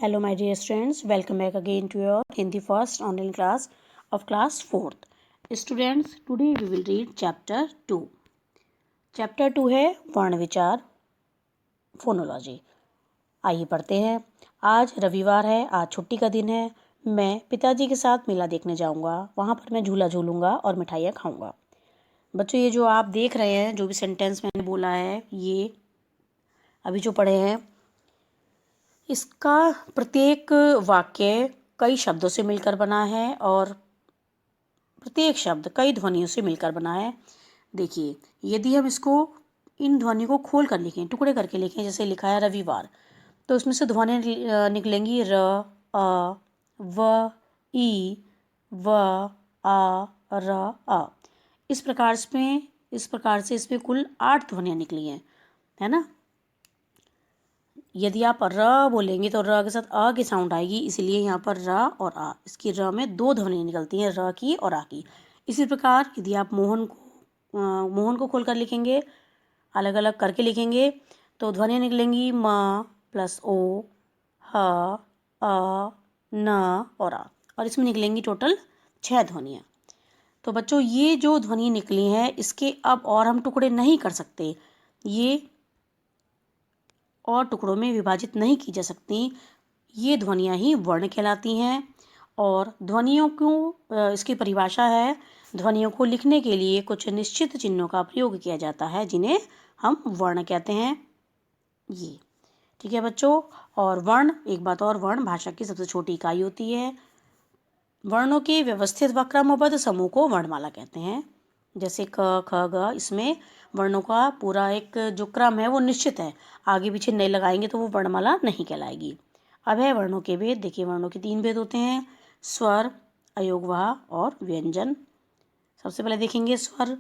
Hello my dear students, welcome back again to your Hindi first online class of class 4th. Students, today we will read chapter 2. Chapter 2 है वर्ण विचार phonology. आइए पढ़ते हैं. आज रविवार है, आज छुट्टी का दिन है. मैं पिताजी के साथ मेला देखने जाऊंगा. वहाँ पर मैं झूला झूलूंगा और मिठाइयाँ खाऊंगा. बच्चों, ये जो आप देख रहे हैं, जो भी सेंटेंस मैंने बोला है, ये अभी जो पढ़े हैं, इसका प्रत्येक वाक्य कई शब्दों से मिलकर बना है और प्रत्येक शब्द कई ध्वनियों से मिलकर बना है. देखिए, यदि हम इसको इन ध्वनि को खोल कर लिखें, टुकड़े करके लिखें, जैसे लिखा है रविवार, तो इसमें से ध्वनि निकलेंगी र, अ, व, ई, व, आ, र, अ. इस प्रकार से इसमें कुल 8 ध्वनियाँ निकली हैं, है ना. यदि आप र बोलेंगे तो र के साथ अ की साउंड आएगी, इसलिए यहाँ पर र और आ. इसकी र में 2 ध्वनि निकलती हैं, र की और आ की. इसी प्रकार यदि आप मोहन को खोलकर लिखेंगे, अलग अलग करके लिखेंगे, तो ध्वनियाँ निकलेंगी म प्लस ओ, ह, अ, न और आ. और इसमें निकलेंगी टोटल 6 ध्वनियाँ. तो बच्चों, ये जो ध्वनि निकली हैं, इसके अब और हम टुकड़े नहीं कर सकते. ये और टुकड़ों में विभाजित नहीं की जा सकती. ये ध्वनियाँ ही वर्ण कहलाती हैं. और ध्वनियों को इसकी परिभाषा है, ध्वनियों को लिखने के लिए कुछ निश्चित चिन्हों का प्रयोग किया जाता है, जिन्हें हम वर्ण कहते हैं. ये ठीक है बच्चों. और वर्ण, एक बात और, वर्ण भाषा की सबसे छोटी इकाई होती है. वर्णों के व्यवस्थित व क्रमबद्ध समूह को वर्णमाला कहते हैं. जैसे क, ख, ग, इसमें वर्णों का पूरा एक जो क्रम है वो निश्चित है. आगे पीछे नहीं लगाएंगे तो वो वर्णमाला नहीं कहलाएगी. अब है वर्णों के भेद. देखिए, वर्णों के 3 भेद होते हैं: स्वर, अयोगवाह और व्यंजन. सबसे पहले देखेंगे स्वर.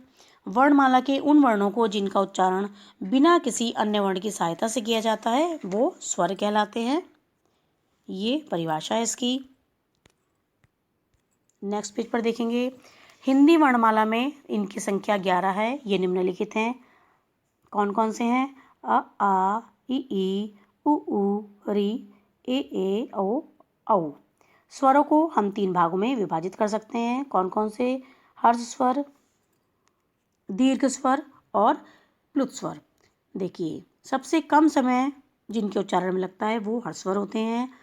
वर्णमाला के उन वर्णों को जिनका उच्चारण बिना किसी अन्य वर्ण की सहायता से किया जाता है, वो स्वर कहलाते हैं. ये परिभाषा है इसकी. नेक्स्ट पेज पर देखेंगे. हिंदी वर्णमाला में इनकी संख्या 11 है. ये निम्नलिखित हैं. कौन कौन से हैं? अ, आ, ई, उ, री, ए, ओ, औ. स्वरों को हम 3 भागों में विभाजित कर सकते हैं. कौन कौन से? हर्ष स्वर, दीर्घ स्वर और प्लुत स्वर. देखिए, सबसे कम समय जिनके उच्चारण में लगता है वो हर्ष स्वर होते हैं.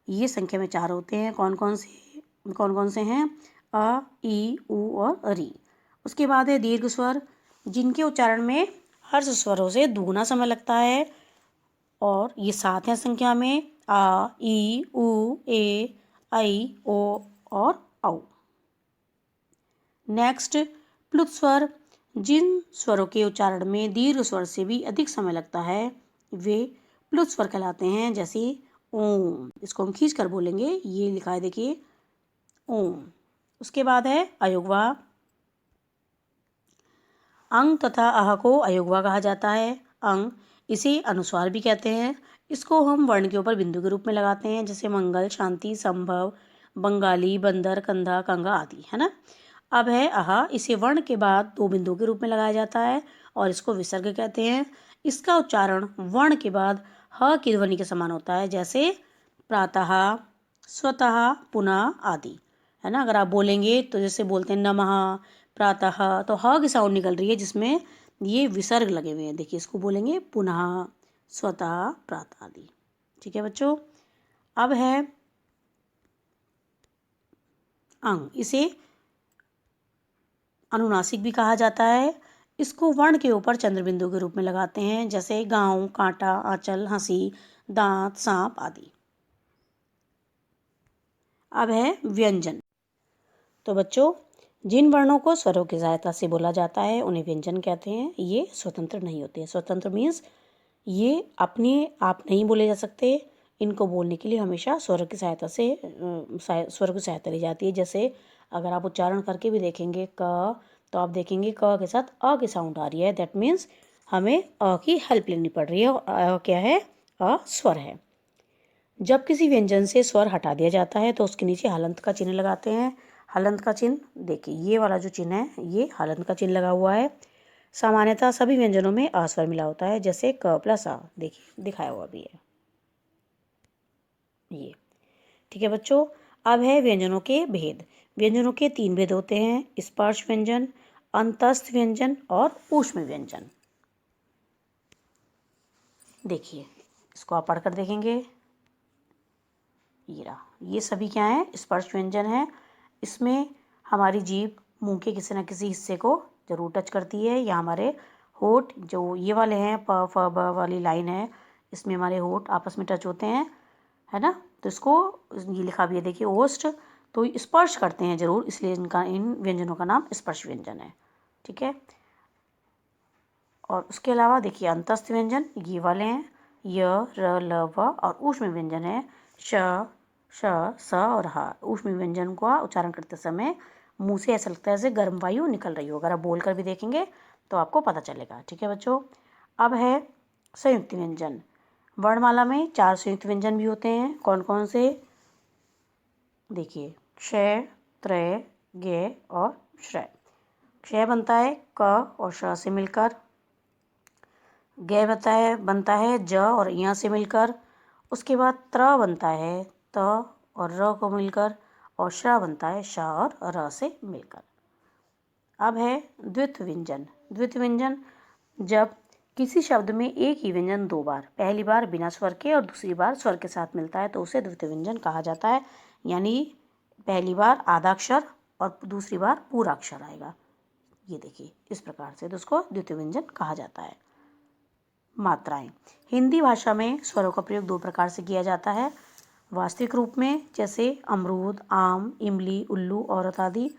ये संख्या में 4 होते हैं. कौन कौन से हैं? अ, ई, उ और री. उसके बाद है दीर्घ स्वर, जिनके उच्चारण में हर्ष स्वरों से दुगुना समय लगता है, और ये 7 हैं संख्या में: आ, ई, उ, ए, ऐ, ओ और औ. नेक्स्ट, प्लुत स्वर. जिन स्वरों के उच्चारण में दीर्घ स्वर से भी अधिक समय लगता है, वे प्लुत स्वर कहलाते हैं. जैसे ओम, इसको हम खींच कर बोलेंगे. ये लिखा है, देखिए, ओम. उसके बाद है अयोगवाह. अंग तथा अह को अयोगवाह कहा जाता है. अंग, इसे अनुस्वार भी कहते हैं. इसको हम वर्ण के ऊपर बिंदु के रूप में लगाते हैं, जैसे मंगल, शांति, संभव, बंगाली, बंदर, कंधा, कंगा आदि, है ना. अब है अह. इसे वर्ण के बाद 2 बिंदुओं के रूप में लगाया जाता है और इसको विसर्ग कहते हैं. इसका उच्चारण वर्ण के बाद ह की ध्वनि के समान होता है, जैसे प्रातः, स्वतः, पुनः आदि, है ना. अगर आप बोलेंगे तो जैसे बोलते हैं नमः, प्रातः, तो ह की साउंड निकल रही है, जिसमें ये विसर्ग लगे हुए हैं. देखिए, इसको बोलेंगे पुनः, स्वतः, प्रातः आदि. ठीक है बच्चों. अब है अंग. इसे अनुनासिक भी कहा जाता है. इसको वर्ण के ऊपर चंद्र बिंदु के रूप में लगाते हैं, जैसे गांव, कांटा, आंचल, हंसी, दांत, सांप आदि. अब है व्यंजन. तो बच्चों, जिन वर्णों को स्वरों की सहायता से बोला जाता है उन्हें व्यंजन कहते हैं. ये स्वतंत्र नहीं होते. स्वतंत्र मीन्स ये अपने आप नहीं बोले जा सकते. इनको बोलने के लिए हमेशा स्वरों की सहायता ली जाती है. जैसे अगर आप उच्चारण करके भी देखेंगे क, तो आप देखेंगे क के साथ अ की साउंड आ रही है. दैट मीन्स हमें अ की हेल्प लेनी पड़ रही है. और अ क्या है? अ स्वर है. जब किसी व्यंजन से स्वर हटा दिया जाता है तो उसके नीचे हलंत का चिन्ह लगाते हैं. हलंत का चिन्ह, देखिए, ये वाला जो चिन्ह है, ये हलंत का चिन्ह लगा हुआ है. सामान्यतः सभी व्यंजनों में अस्वर मिला होता है, जैसे क प्लस आ. देखिए, दिखाया हुआ भी है. ये। ठीक है बच्चों, अब है व्यंजनों के भेद। व्यंजनों के 3 भेद होते हैं, स्पर्श व्यंजन, अंतस्थ व्यंजन और ऊष्म व्यंजन। देखिए, इसको आप पढ़कर देखेंगे। ये सभी क्या हैं? स्पर्श व्यंजन है। इसमें हमारी जीभ मुंह के किसी न किसी हिस्से को जरूर टच करती है, या हमारे होठ जो ये वाले हैं, प फ ब वाली लाइन है, इसमें हमारे होठ आपस में टच होते हैं, है ना। तो इसको, ये लिखा भी है देखिए, ओष्ठ, तो स्पर्श करते हैं जरूर, इसलिए इन व्यंजनों का नाम स्पर्श व्यंजन है। ठीक है। और उसके अलावा देखिए अंतस्थ व्यंजन ये वाले हैं, य, र, ल, व, और ऊष्म व्यंजन है श, श, स और ह। ऊष्म व्यंजन का उच्चारण करते समय मुंह से ऐसा लगता है जैसे गर्म वायु निकल रही हो। अगर आप बोल कर भी देखेंगे तो आपको पता चलेगा। ठीक है बच्चों, अब है संयुक्त व्यंजन। वर्णमाला में 4 संयुक्त व्यंजन भी होते हैं। कौन कौन से? देखिए, क्षय, त्रय, ज्ञ और श्रय। क्षय बनता है क और श से मिलकर, ज्ञ बनता है ज और य से मिलकर, उसके बाद त्र बनता है त और र को मिलकर, और श्र बनता है श और र से मिलकर। अब है द्वित्व व्यंजन। द्वित्व व्यंजन, जब किसी शब्द में एक ही व्यंजन 2 बार, पहली बार बिना स्वर के और दूसरी बार स्वर के साथ मिलता है तो उसे द्वित्व व्यंजन कहा जाता है। यानी पहली बार आधा अक्षर और दूसरी बार पूरा अक्षर आएगा। ये देखिए इस प्रकार से, तो उसको द्वित्व व्यंजन कहा जाता है। मात्राएं। हिंदी भाषा में स्वरों का प्रयोग 2 प्रकार से किया जाता है। वास्तविक रूप में, जैसे अमरूद, आम, इमली, उल्लू, औरत आदि,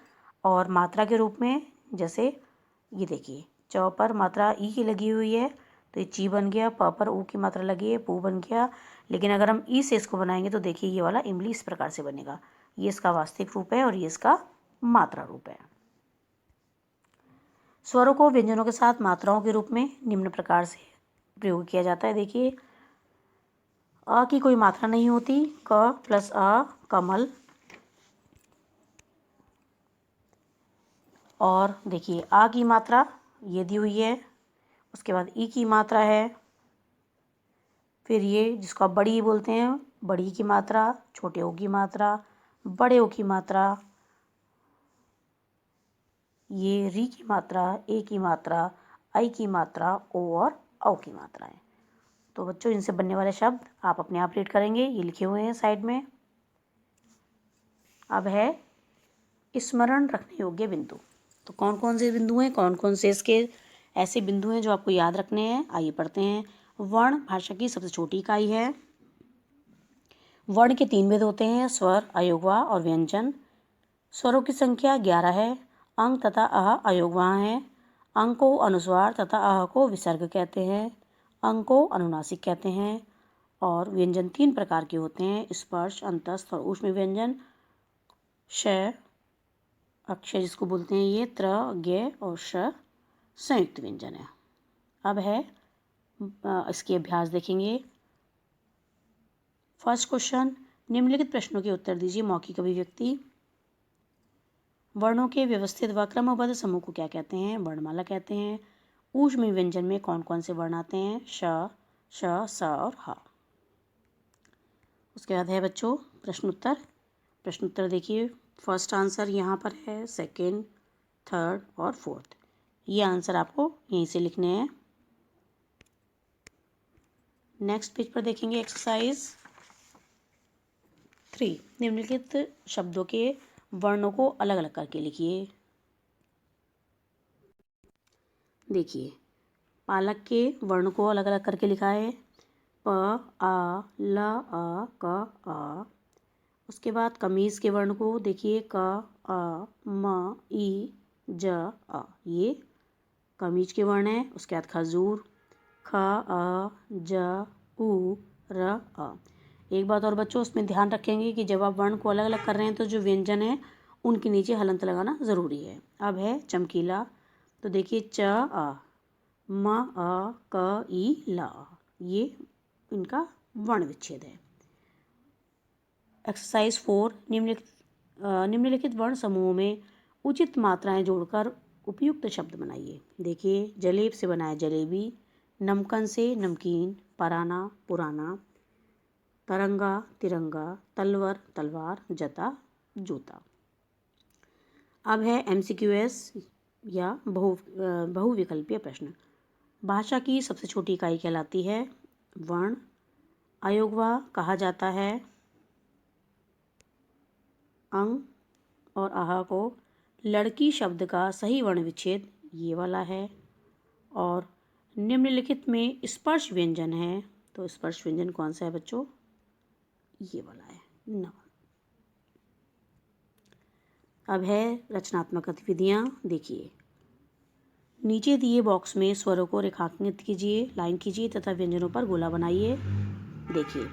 और मात्रा के रूप में, जैसे ये देखिए, च पर मात्रा ई की लगी हुई है तो ये ची बन गया, प पर ऊ की मात्रा लगी है पू बन गया। लेकिन अगर हम ई से इसको बनाएंगे तो देखिए ये वाला इमली इस प्रकार से बनेगा। ये इसका वास्तविक रूप है और ये इसका मात्रा रूप है। स्वरों को व्यंजनों के साथ मात्राओं के रूप में निम्न प्रकार से प्रयोग किया जाता है। देखिए, अ की कोई मात्रा नहीं होती, क प्लस अ कमल। और देखिए आ की मात्रा ये दी हुई है, उसके बाद ई की मात्रा है, फिर ये जिसको आप बड़ी बोलते हैं, बड़ी की मात्रा, छोटे ओ की मात्रा, बड़े ओ की मात्रा, ये री की मात्रा, ए की मात्रा, आई की मात्रा, ओ और औ की मात्रा है। तो बच्चों, इनसे बनने वाले शब्द आप अपने आप रीड करेंगे, ये लिखे हुए हैं साइड में। अब है स्मरण रखने योग्य बिंदु। तो कौन कौन से बिंदु हैं, कौन कौन से इसके ऐसे बिंदु हैं जो आपको याद रखने हैं, आइए पढ़ते हैं। वर्ण भाषा की सबसे छोटी इकाई है। वर्ण के 3 भेद होते हैं, स्वर, अयोगवा और व्यंजन। स्वरों की संख्या 11 है। अंग तथा अह अयोगवाह हैं। अंग को अनुस्वार तथा अह को विसर्ग कहते हैं। अंग को अनुनासिक कहते हैं। और व्यंजन 3 प्रकार के होते हैं, स्पर्श, अंतस्थ और ऊष्म व्यंजन। श अक्षर जिसको बोलते हैं ये, त्र, ज्ञ और श संयुक्त व्यंजन है। अब है इसके अभ्यास देखेंगे। फर्स्ट क्वेश्चन, निम्नलिखित प्रश्नों के उत्तर दीजिए। मौखिक अभिव्यक्ति। वर्णों के व्यवस्थित व क्रमबद्ध समूह को क्या कहते हैं? वर्णमाला कहते हैं। ऊष्म व्यंजन में कौन कौन से वर्ण आते हैं? श, श, स और ह। उसके बाद है बच्चों प्रश्नोत्तर। प्रश्नोत्तर देखिए, फर्स्ट आंसर यहाँ पर है, सेकंड, थर्ड और फोर्थ। ये आंसर आपको यहीं से लिखने हैं। नेक्स्ट पेज पर देखेंगे एक्सरसाइज 3। निम्नलिखित शब्दों के वर्णों को अलग अलग करके लिखिए। देखिए, पालक के वर्ण को अलग अलग करके लिखा है, प, आ, ल, आ, क, आ। उसके बाद कमीज के वर्ण को देखिए, क, अ, म, ई, ज, अ। ये कमीज के वर्ण है। उसके बाद खजूर, ख, अ, ज, उ, र, अ। एक बात और बच्चों, उसमें ध्यान रखेंगे कि जब आप वर्ण को अलग अलग कर रहे हैं तो जो व्यंजन है उनके नीचे हलंत लगाना ज़रूरी है। अब है चमकीला। तो देखिए, च, अ, म, अ, क, ई, ल। ये इनका वर्ण विच्छेद है। एक्सरसाइज 4। निम्नलिखित वर्ण समूहों में उचित मात्राएं जोड़कर उपयुक्त शब्द बनाइए। देखिए, जलेब से बनाए जलेबी, नमकन से नमकीन, पराना पुराना, तरंगा, तिरंगा, तलवर, तलवार, जता, जूता। अब है MCQS या बहुविकल्पीय प्रश्न। भाषा की सबसे छोटी इकाई कहलाती है वर्ण। अयोगवा कहा जाता है अंग और आहा को। लड़की शब्द का सही वर्ण विच्छेद ये वाला है। और निम्नलिखित में स्पर्श व्यंजन है, तो स्पर्श व्यंजन कौन सा है बच्चों? ये वाला है न। अब है रचनात्मक गतिविधियाँ। देखिए, नीचे दिए बॉक्स में स्वरों को रेखांकित कीजिए, लाइन कीजिए तथा व्यंजनों पर गोला बनाइए। देखिए,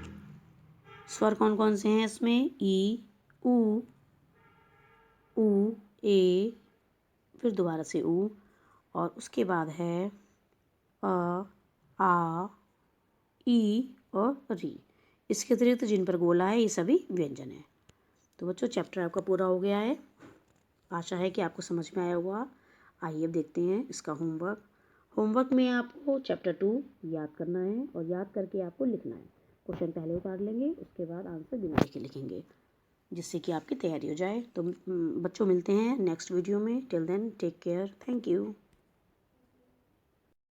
स्वर कौन कौन से हैं इसमें? ई, ऊ, ए, फिर दोबारा से ऊ, और उसके बाद है अ, आ, ई और री। इसके अतिरिक्त जिन पर गोला है ये सभी व्यंजन हैं। तो बच्चों, चैप्टर आपका पूरा हो गया है। आशा है कि आपको समझ में आया होगा। आइए अब देखते हैं इसका होमवर्क में आपको चैप्टर 2 याद करना है और याद करके आपको लिखना है। क्वेश्चन पहले उतार लेंगे, उसके बाद आंसर बिना लिखे लिखेंगे, जिससे कि आपकी तैयारी हो जाए। तो बच्चों, मिलते हैं नेक्स्ट वीडियो में। Till then take care, thank you.